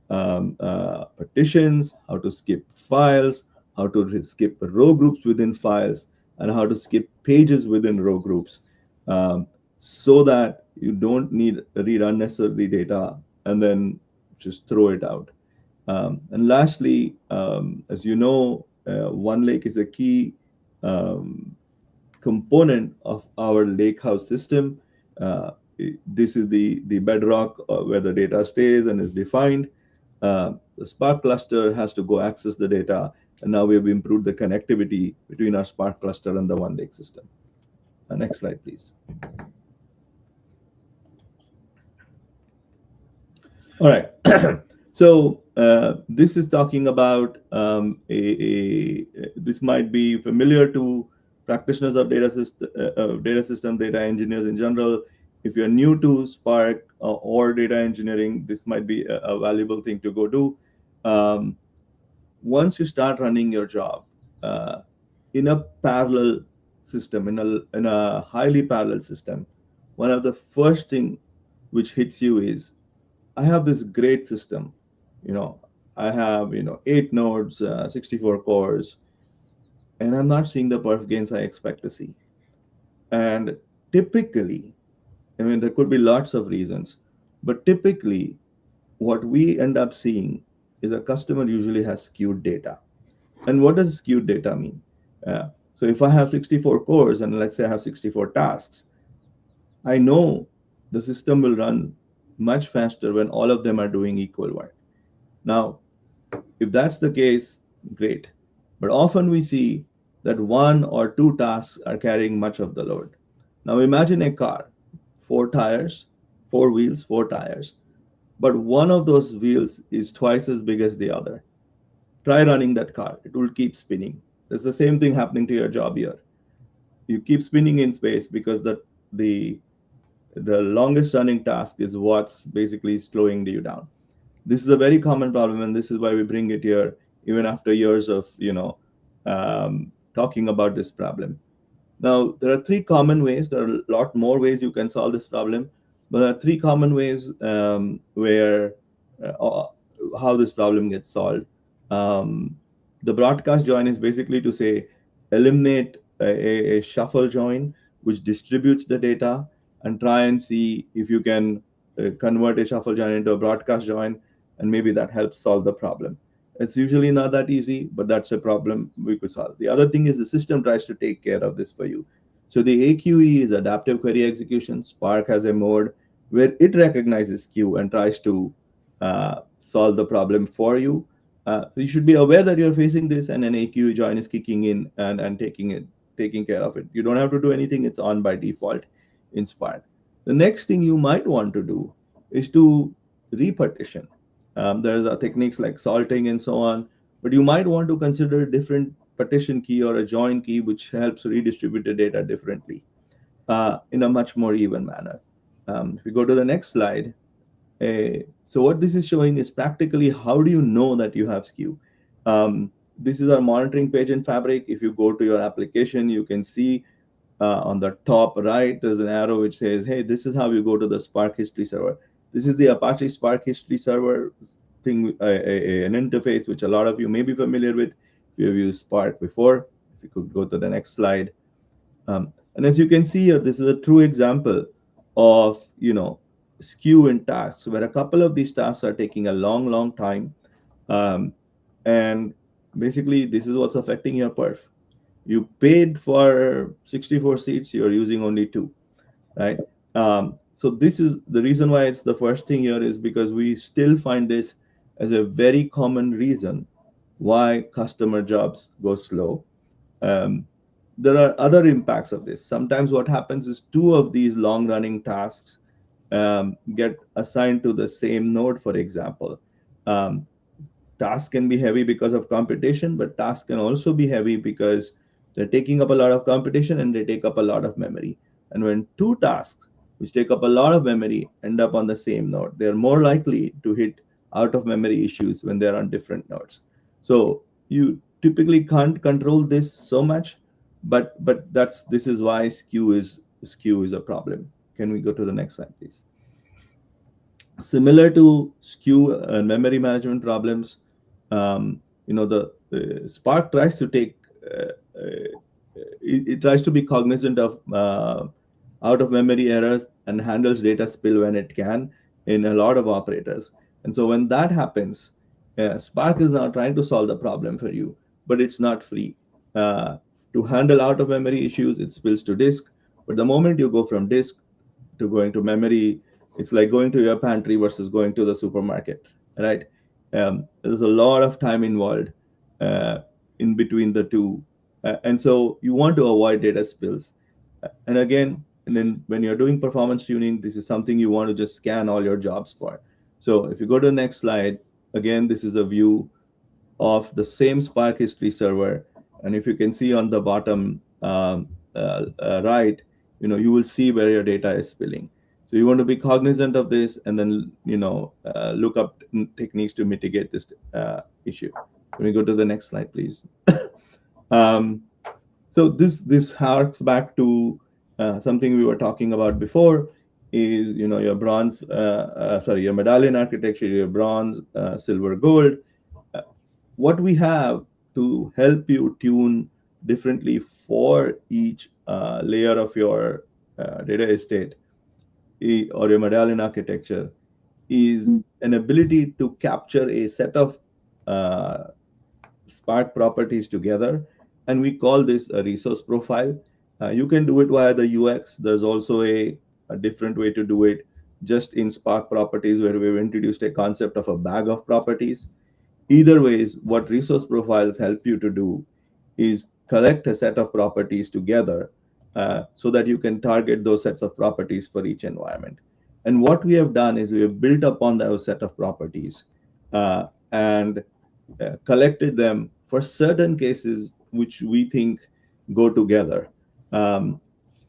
partitions, how to skip files, how to skip row groups within files, and how to skip pages within row groups, so that you don't need read unnecessary data and then just throw it out. And lastly, as you know, OneLake is a key component of our lakehouse system. This is the bedrock where the data stays and is defined. The Spark cluster has to go access the data, and now we have improved the connectivity between our Spark cluster and the OneLake system. Next slide, please. All right. So this is talking about this might be familiar to practitioners of data system, data engineers in general. If you're new to Spark or data engineering, this might be a valuable thing to go do. Once you start running your job in a parallel system, in a highly parallel system, one of the first thing which hits you is, I have this great system. I have 8 nodes, 64 cores. and I'm not seeing the perf gains I expect to see. And typically, I mean, there could be lots of reasons, but typically, what we end up seeing is a customer usually has skewed data. And what does skewed data mean? So if I have 64 cores and let's say I have 64 tasks, I know the system will run much faster when all of them are doing equal work. Now, if that's the case, great. But often we see that one or two tasks are carrying much of the load. Now imagine a car, four tires, four wheels, four tires, but one of those wheels is twice as big as the other. Try running that car, it will keep spinning. There's the same thing happening to your job here. You keep spinning in space because the the longest running task is what's basically slowing you down. This is a very common problem, and this is why we bring it here even after years of talking about this problem. Now, there are three common ways. There are a lot more ways you can solve this problem, but there are three common ways where how this problem gets solved. Um, the broadcast join is basically to say eliminate a shuffle join which distributes the data and try and see if you can convert a shuffle join into a broadcast join, and maybe that helps solve the problem. It's usually not that easy, but that's a problem we could solve. The other thing is the system tries to take care of this for you. So the AQE is adaptive query execution. Spark has a mode where it recognizes Q and tries to solve the problem for you. So you should be aware that you're facing this, and an AQE join is kicking in and taking care of it. You don't have to do anything; it's on by default in Spark. The next thing you might want to do is to repartition. There's techniques like salting and so on, but you might want to consider a different partition key or a join key, which helps redistribute the data differently in a much more even manner. If we go to the next slide, so what this is showing is practically how do you know that you have skew. This is our monitoring page in Fabric. If you go to your application, you can see on the top right, there's an arrow which says, hey, this is how you go to the Spark history server. This is the Apache Spark history server thing, an interface which a lot of you may be familiar with if you have used Spark before. If you could go to the next slide. And as you can see here, this is a true example of, skew in tasks, where a couple of these tasks are taking a long time. And basically, this is what's affecting your perf. You paid for 64 seats, you're using only 2, right? So this is the reason why it's the first thing here, is because we still find this as a very common reason why customer jobs go slow. There are other impacts of this. Sometimes what happens is 2 of these long-running tasks get assigned to the same node, for example. Tasks can be heavy because of computation, but tasks can also be heavy because they're taking up a lot of computation and they take up a lot of memory. And when 2 tasks, which take up a lot of memory, end up on the same node, they're more likely to hit out of memory issues when they're on different nodes. So you typically can't control this so much, but this is why skew is a problem. Can we go to the next slide, please? Similar to skew and memory management problems, the Spark tries to take it tries to be cognizant of out of memory errors and handles data spill when it can in a lot of operators. And so when that happens, Spark is now trying to solve the problem for you, but it's not free. To handle out of memory issues, it spills to disk. But the moment you go from disk to going to memory, it's like going to your pantry versus going to the supermarket, right? There's a lot of time involved in between the two. And so you want to avoid data spills. And again, and then when you're doing performance tuning, this is something you want to just scan all your jobs for. So if you go to the next slide, again, this is a view of the same Spark history server. And if you can see on the bottom right, you will see where your data is spilling. So you want to be cognizant of this, and then look up techniques to mitigate this issue. Can we go to the next slide, please? So this harks back to something we were talking about before. Is your bronze, your medallion architecture, your bronze, silver, gold. What we have to help you tune differently for each layer of your data estate or your Medallion architecture is an ability to capture a set of uh, Spark properties together, and we call this a resource profile. You can do it via the UX. There's also a different way to do it just in Spark properties, where we've introduced a concept of a bag of properties. Either ways, what resource profiles help you to do is collect a set of properties together so that you can target those sets of properties for each environment. And what we have done is we have built upon those set of properties and collected them for certain cases which we think go together. Um,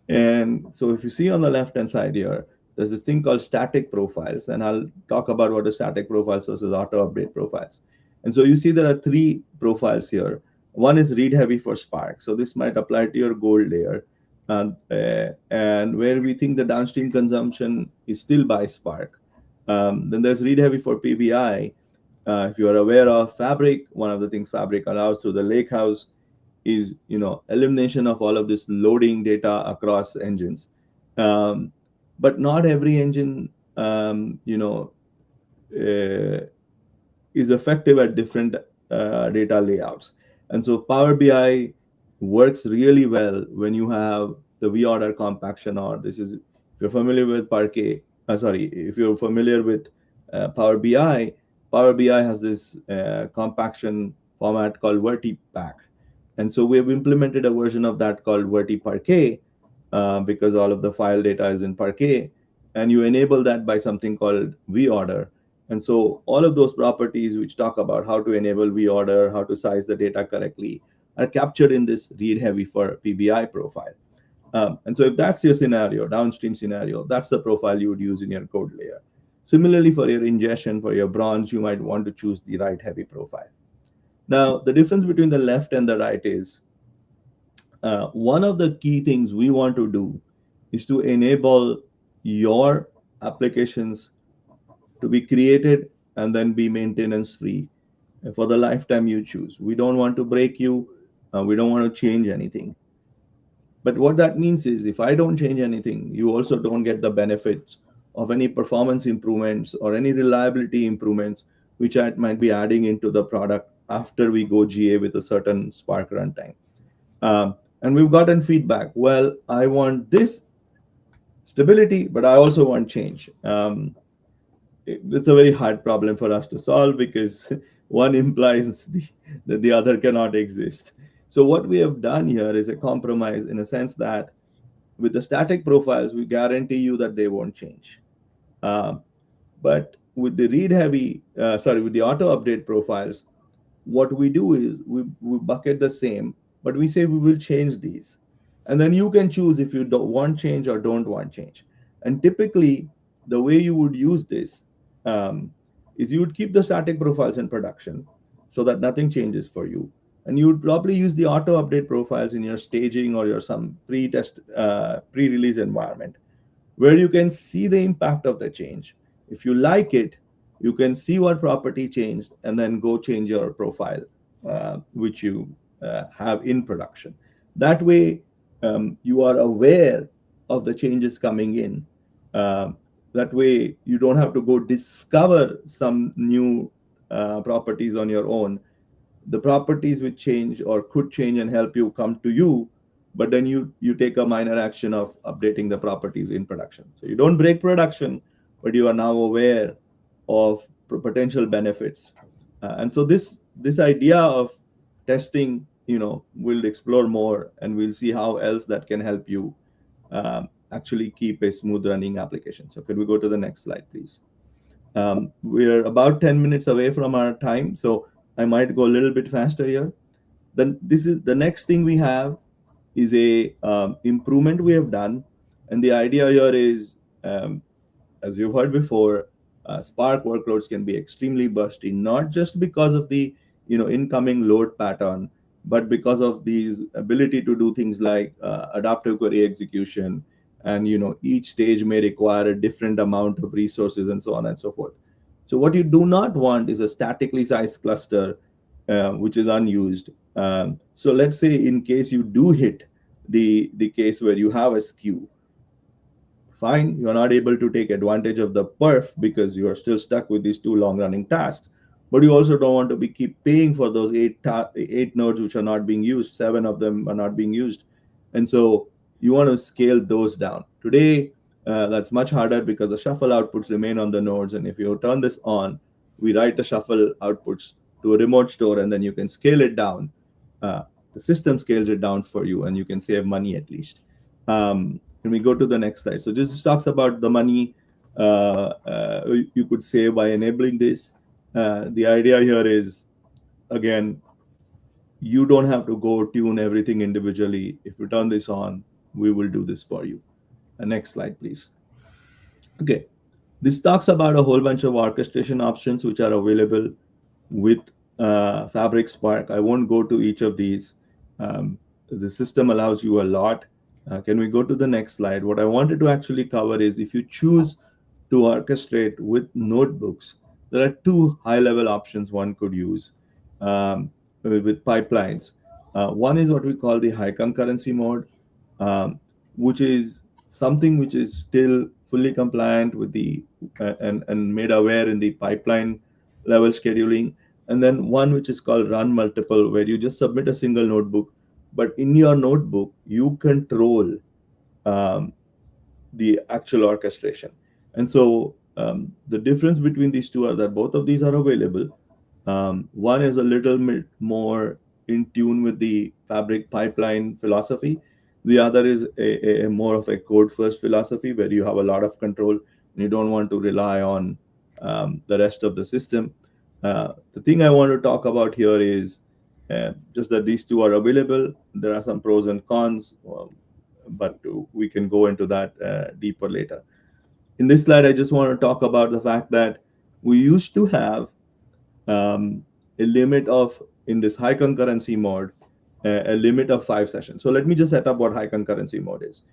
and so if you see on the left-hand side here, there's this thing called static profiles, and I'll talk about what is static profiles versus auto-update profiles. And so you see there are three profiles here. One is read-heavy for Spark. So this might apply to your gold layer. And where we think the downstream consumption is still by Spark. Then there's read-heavy for PBI. If you are aware of Fabric, one of the things Fabric allows through the Lakehouse is elimination of all of this loading data across engines. But not every engine is effective at different data layouts. And so Power BI works really well when you have the V-order compaction, or this is, if you're familiar with if you're familiar with Power BI has this compaction format called VertiPack. And so we have implemented a version of that called VertiParquet because all of the file data is in Parquet, and you enable that by something called V-order. And so all of those properties which talk about how to enable V-order, how to size the data correctly, are captured in this read-heavy for PBI profile. And so if that's your scenario, downstream scenario, that's the profile you would use in your code layer. Similarly, for your ingestion, for your bronze, you might want to choose the write-heavy profile. Now, the difference between the left and the right is one of the key things we want to do is to enable your applications to be created and then be maintenance free for the lifetime you choose. We don't want to break you. We don't want to change anything. But what that means is if I don't change anything, you also don't get the benefits of any performance improvements or any reliability improvements, which I might be adding into the product after we go GA with a certain Spark runtime. And we've gotten feedback. Well, I want this stability, but I also want change. It's a very hard problem for us to solve because one implies that the other cannot exist. So what we have done here is a compromise in a sense that with the static profiles, we guarantee you that they won't change. But with the with the auto update profiles, what we do is we bucket the same, but we say we will change these. And then you can choose if you don't want change or don't want change. And typically, the way you would use this is you would keep the static profiles in production so that nothing changes for you. And you would probably use the auto update profiles in your staging or your some pre-release environment where you can see the impact of the change. If you like it, you can see what property changed and then go change your profile, which you have in production. That way, you are aware of the changes coming in. That way, you don't have to go discover some new properties on your own. The properties which change or could change and help you come to you, but then you take a minor action of updating the properties in production. So you don't break production, but you are now aware of potential benefits. And so this idea of testing, we'll explore more, and we'll see how else that can help you actually keep a smooth running application. So could we go to the next slide, please? We're about 10 minutes away from our time, so I might go a little bit faster here. Then this is the next thing we have is a improvement we have done, and the idea here is, as you've heard before, Spark workloads can be extremely bursty, not just because of the incoming load pattern, but because of these ability to do things like adaptive query execution, and each stage may require a different amount of resources and so on and so forth. So what you do not want is a statically sized cluster which is unused. So let's say in case you do hit the case where you have a skew, fine, you're not able to take advantage of the perf because you are still stuck with these two long running tasks. But you also don't want to be keep paying for those eight nodes which are not being used. Seven of them are not being used, and so you want to scale those down. Today, that's much harder because the shuffle outputs remain on the nodes, and if you turn this on, we write the shuffle outputs to a remote store, and then you can scale it down. Uh, the system scales it down for you, and you can save money at least. Can we go to the next slide? So this talks about the money you could save by enabling this. The idea here is, again, you don't have to go tune everything individually. If you turn this on, we will do this for you. Next slide, please. Okay, this talks about a whole bunch of orchestration options which are available with Fabric Spark. I won't go to each of these. The system allows you a lot. Can we go to the next slide? What I wanted to actually cover is if you choose to orchestrate with notebooks, there are two high-level options one could use with pipelines. One is what we call the high concurrency mode, which is something which is still fully compliant with the and made aware in the pipeline level scheduling. And then one which is called run multiple, where you just submit a single notebook, but in your notebook you control um, the actual orchestration. And so the difference between these two are that both of these are available. One is a little bit more in tune with the Fabric pipeline philosophy. The other is a more of a code first philosophy where you have a lot of control and you don't want to rely on the rest of the system. The thing I want to talk about here is just that these two are available. There are some pros and cons, but we can go into that deeper later. In this slide, I just want to talk about the fact that we used to have a limit of, in this high concurrency mode, a limit of 5 sessions. So let me just set up what high concurrency mode is.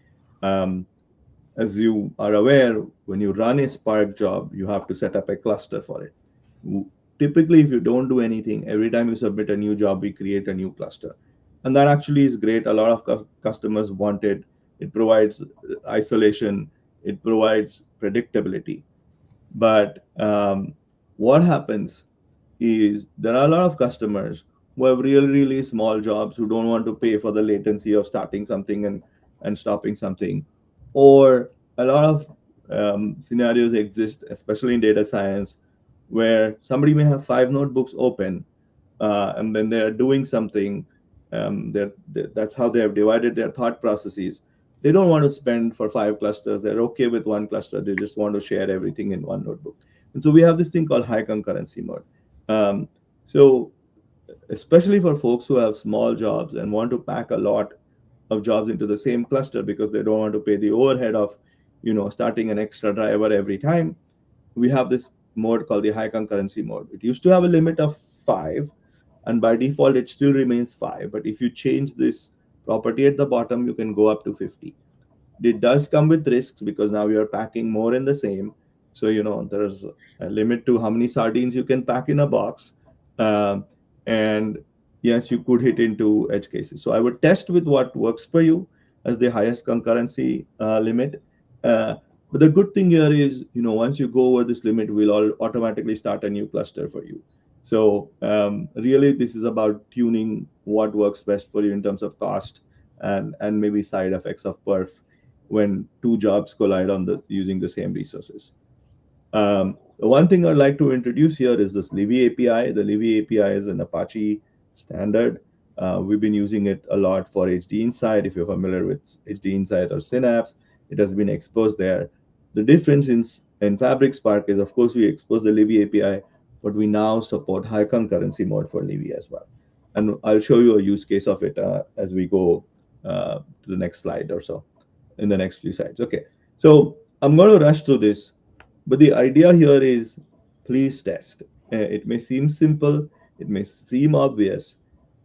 As you are aware, when you run a Spark job, you have to set up a cluster for it. Typically, if you don't do anything, every time you submit a new job, we create a new cluster. And that actually is great. A lot of customers want it. It provides isolation. It provides predictability. But what happens is there are a lot of customers who have really, really small jobs who don't want to pay for the latency of starting something and stopping something. Or a lot of scenarios exist, especially in data science, where somebody may have 5 notebooks open and then they're doing something. That's how they have divided their thought processes. They don't want to spend for 5 clusters. They're okay with 1 cluster. They just want to share everything in one notebook. And so we have this thing called high concurrency mode. So especially for folks who have small jobs and want to pack a lot of jobs into the same cluster because they don't want to pay the overhead of, starting an extra driver every time, we have this mode called the high concurrency mode. It used to have a limit of 5, and by default it still remains 5. But if you change this property at the bottom, you can go up to 50. It does come with risks because now you're packing more in the same. So there's a limit to how many sardines you can pack in a box, and yes, you could hit into edge cases. So I would test with what works for you as the highest concurrency limit. But the good thing here is, once you go over this limit, we'll all automatically start a new cluster for you. So really, this is about tuning what works best for you in terms of cost and maybe side effects of perf when 2 jobs collide on using the same resources. The one thing I'd like to introduce here is this Livy API. The Livy API is an Apache standard. We've been using it a lot for HD Insight. If you're familiar with HD Insight or Synapse, it has been exposed there. The difference in Fabric Spark is, of course, we expose the Livy API, but we now support high concurrency mode for Livy as well. And I'll show you a use case of it as we go to the next slide or so, in the next few slides. Okay, so I'm going to rush through this, but the idea here is please test. It may seem simple, it may seem obvious,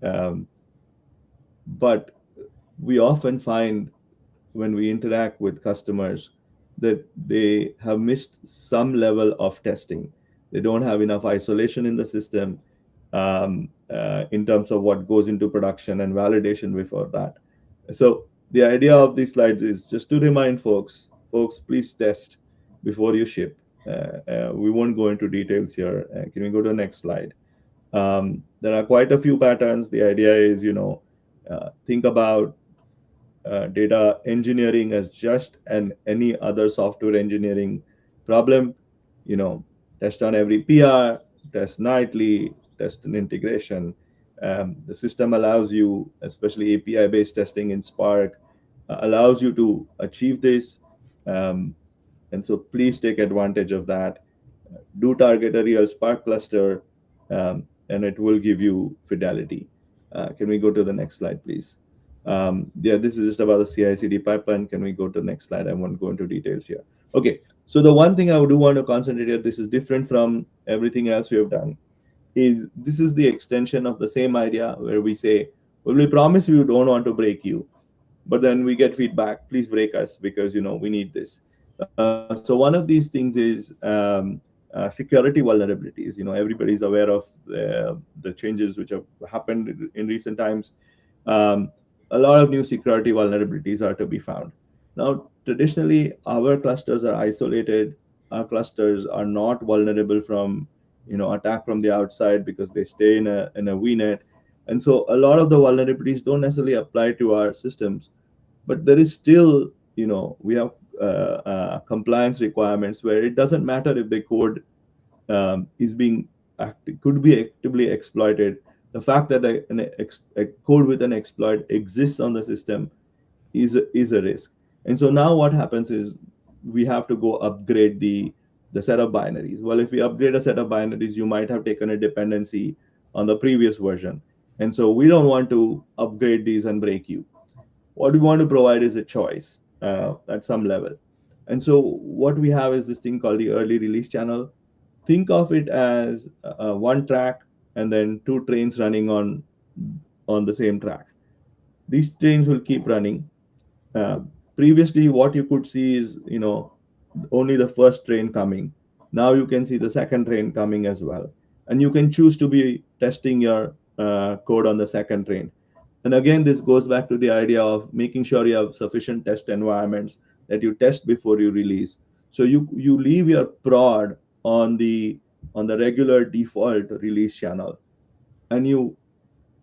but we often find when we interact with customers that they have missed some level of testing. They don't have enough isolation in the system. in terms of what goes into production and validation before that. So the idea of these slides is just to remind folks, please test before you ship. We won't go into details here. Can we go to the next slide? There are quite a few patterns. The idea is, think about data engineering as just any other software engineering problem. You know, test on every PR, test nightly, test an integration. The system allows you, especially API-based testing in Spark, allows you to achieve this. And so please take advantage of that. Do target a real Spark cluster, and it will give you fidelity. Can we go to the next slide, please? Yeah, this is just about the CI/CD pipeline. Can we go to the next slide? I won't go into details here. Okay, so the one thing I do want to concentrate here, this is different from everything else we have done, is this is the extension of the same idea where we say, well, we promise we don't want to break you, but then we get feedback, please break us because we need this. So one of these things is security vulnerabilities. Everybody's aware of the changes which have happened in recent times. um, a lot of new security vulnerabilities are to be found. Now, traditionally, our clusters are isolated. Our clusters are not vulnerable from attack from the outside because they stay in a VNet. And so a lot of the vulnerabilities don't necessarily apply to our systems, but there is still, we have compliance requirements where it doesn't matter if the code is being could be actively exploited. The fact that a code with an exploit exists on the system is a risk. And so now what happens is we have to go upgrade the set of binaries. Well, if we upgrade a set of binaries, you might have taken a dependency on the previous version. And so we don't want to upgrade these and break you. What we want to provide is a choice at some level. And so what we have is this thing called the early release channel. Think of it as one track and then two trains running on the same track. These trains will keep running. uh, Previously, what you could see is only the first train coming. Now you can see the second train coming as well, and you can choose to be testing your code on the second train. And again, this goes back to the idea of making sure you have sufficient test environments that you test before you release. So you leave your prod on the regular default release channel, and you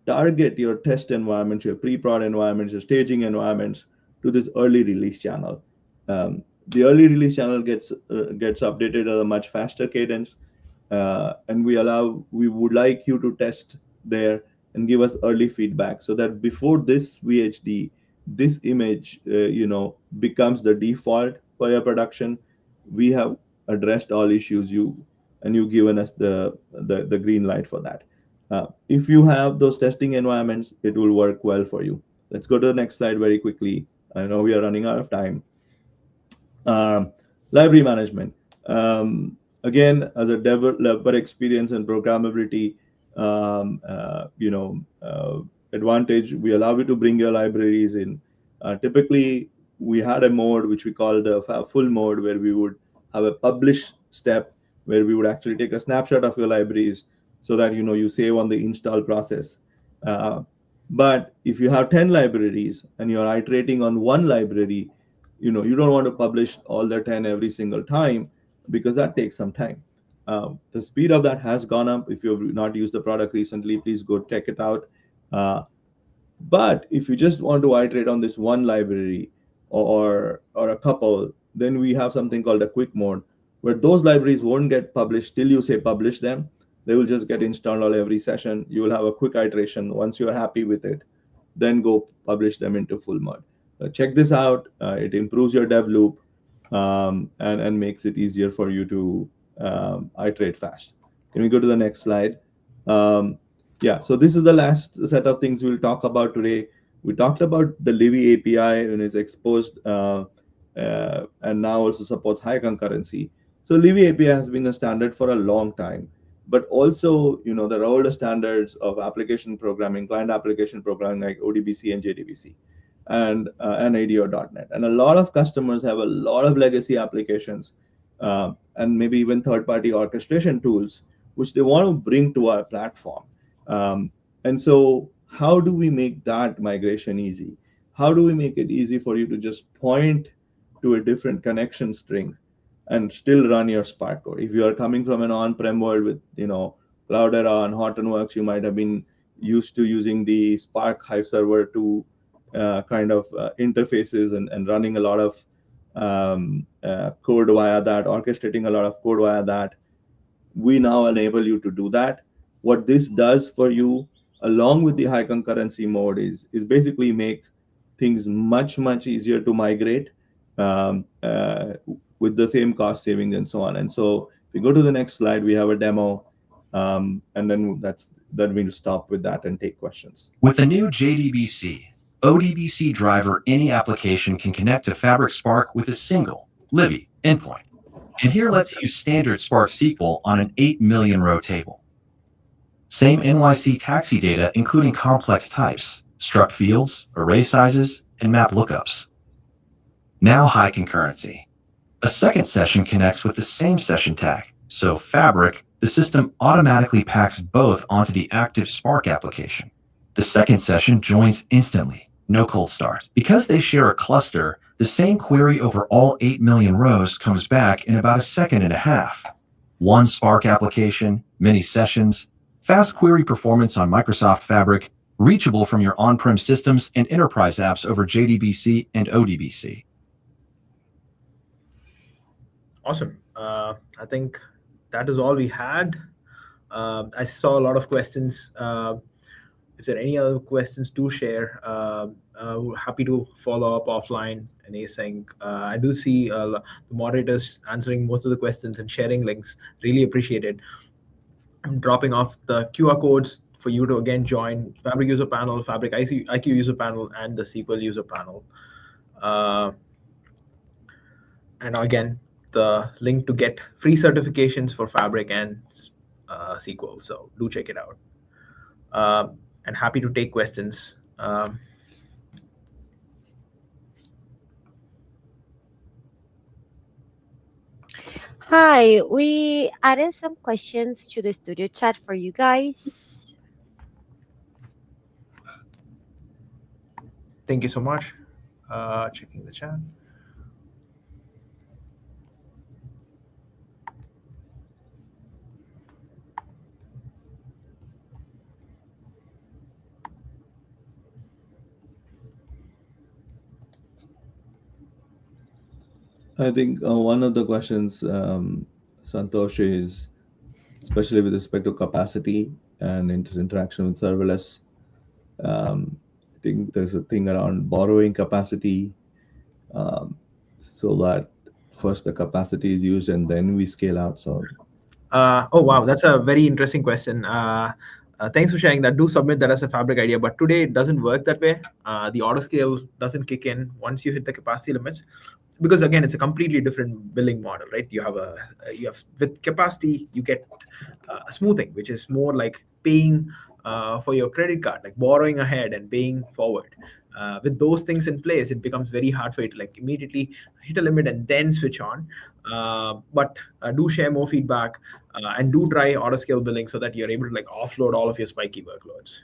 target your test environments, your pre-prod environments, your staging environments to this early release channel. The early release channel gets updated at a much faster cadence, and we would like you to test there and give us early feedback so that before this VHD, this image, becomes the default for your production, we have addressed all issues and you've given us the green light for that. If you have those testing environments, it will work well for you. Let's go to the next slide very quickly. I know we are running out of time. Library management. Again, as a developer experience and programmability, advantage, we allow you to bring your libraries in. Typically, we had a mode which we call the full mode, where we would have a publish step where we would actually take a snapshot of your libraries so that you save on the install process. But if you have 10 libraries and you're iterating on one library, you don't want to publish all the 10 every single time, because that takes some time. The speed of that has gone up. If you've not used the product recently, please go check it out. But if you just want to iterate on this one library or a couple, then we have something called a quick mode, where those libraries won't get published till you say publish them. They will just get installed on every session. You will have a quick iteration. Once you're happy with it, then go publish them into full mode. Check this out. It improves your dev loop, and makes it easier for you to iterate fast. Can we go to the next slide? Yeah, so this is the last set of things we'll talk about today. We talked about the Livy API and it's exposed, and now also supports high concurrency. So Livy API has been a standard for a long time, but also, there are older standards of application programming, client application programming, like ODBC and JDBC, and ADO.NET. And a lot of customers have a lot of legacy applications, and maybe even third-party orchestration tools, which they want to bring to our platform. And so how do we make that migration easy? How do we make it easy for you to just point to a different connection string and still run your Spark code? If you are coming from an on-prem world with, Cloudera and Hortonworks, you might have been used to using the Spark Hive server to kind of interfaces and running a lot of code via that, orchestrating a lot of code via that. We now enable you to do that. What this does for you, along with the high concurrency mode, is basically make things much easier to migrate um, uh, with the same cost savings and so on. And so if we go to the next slide, we have a demo, and then we'll stop with that and take questions. With the new JDBC, ODBC driver, any application can connect to Fabric Spark with a single Livy endpoint. And here let's use standard Spark SQL on an 8 million row table. Same NYC taxi data, including complex types, struct fields, array sizes, and map lookups. Now high concurrency. A second session connects with the same session tag. So Fabric, the system automatically packs both onto the active Spark application. The second session joins instantly, no cold start. Because they share a cluster, the same query over all 8 million rows comes back in about a second and a half. One Spark application, many sessions, fast query performance on Microsoft Fabric, reachable from your on-prem systems and enterprise apps over JDBC and ODBC. Awesome. I think that is all we had. I saw a lot of questions. If there are any other questions to share, we're happy to follow up offline and async. I do see the moderators answering most of the questions and sharing links. Really appreciate it. I'm dropping off the QR codes for you to again join Fabric user panel, Fabric IQ user panel, and the SQL user panel. And again, the link to get free certifications for Fabric and SQL. So do check it out. And happy to take questions. Hi, we added some questions to the studio chat for you guys. Thank you so much. Checking the chat. I think one of the questions, Santosh, is especially with respect to capacity and interaction with serverless. I think there's a thing around borrowing capacity, so that first the capacity is used and then we scale out. So, oh wow, that's a very interesting question. Thanks for sharing that. Do submit that as a Fabric idea, but today it doesn't work that way. The Autoscale doesn't kick in once you hit the capacity limits, because again, it's a completely different billing model, right? You have with capacity, you get a smoothing, which is more like paying for your credit card, like borrowing ahead and paying forward. With those things in place, it becomes very hard for you to like immediately hit a limit and then switch on. But do share more feedback and do try Autoscale billing so that you're able to like offload all of your spiky workloads.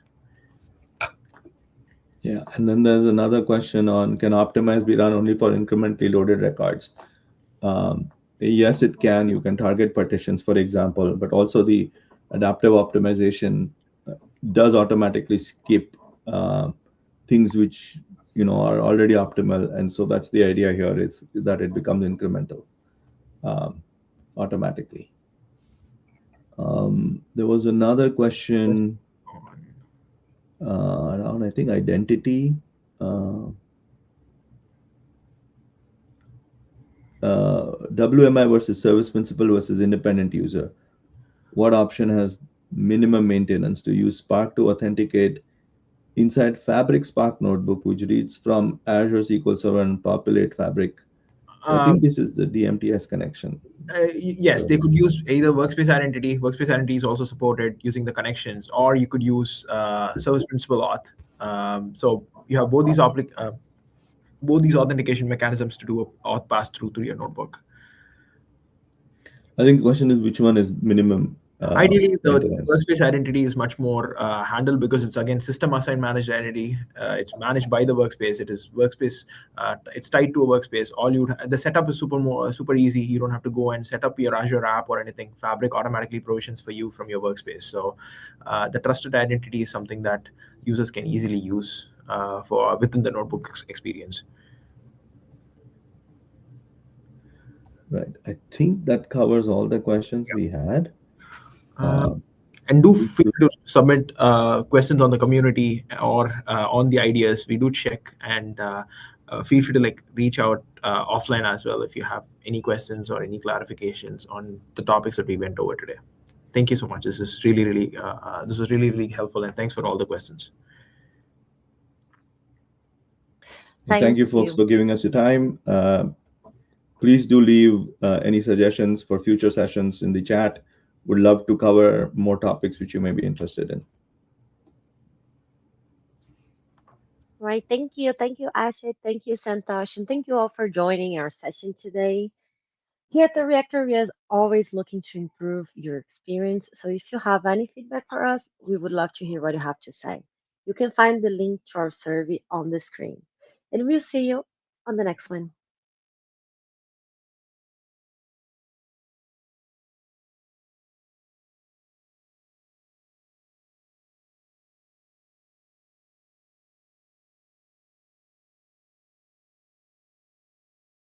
yeah, and then there's another question on, can optimize be run only for incrementally loaded records? Yes, it can. You can target partitions, for example, but also the adaptive optimization does automatically skip things which are already optimal, and so that's the idea here, is that it becomes incremental automatically. There was another question around, I think, identity. WMI versus service principal versus independent user. What option has minimum maintenance to use Spark to authenticate inside Fabric Spark notebook, which reads from Azure SQL Server and populate Fabric? I think this is the DMTS connection. Yes, they could use either Workspace Identity. Workspace Identity is also supported using the connections, or you could use Service Principal Auth. So you have both these authentication mechanisms to do a auth pass through to your notebook. I think the question is, which one is minimum Ideally, the maintenance. workspace identity is much more handled because it's again system assigned managed identity. It's managed by the workspace. It is workspace. It's tied to a workspace. The setup is super easy. You don't have to go and set up your Azure app or anything. Fabric automatically provisions for you from your workspace. So the trusted identity is something that users can easily use for within the notebook experience. Right. I think that covers all the questions we had. Uh, Um, and do we feel could- to submit questions on the community or on the ideas. We do check and feel free to like reach out offline as well if you have any questions or any clarifications on the topics that we went over today. Thank you so much. This was really helpful, and thanks for all the questions. and thank Thank you, folks, you. for giving us your time. Please do leave any suggestions for future sessions in the chat. Would love to cover more topics which you may be interested in. Right. Thank you. Thank you, Ashit. Thank you, Santosh. And thank you all for joining our session today. Here at the Reactor, we are always looking to improve your experience. So if you have any feedback for us, we would love to hear what you have to say. You can find the link to our survey on the screen. And we'll see you on the next one.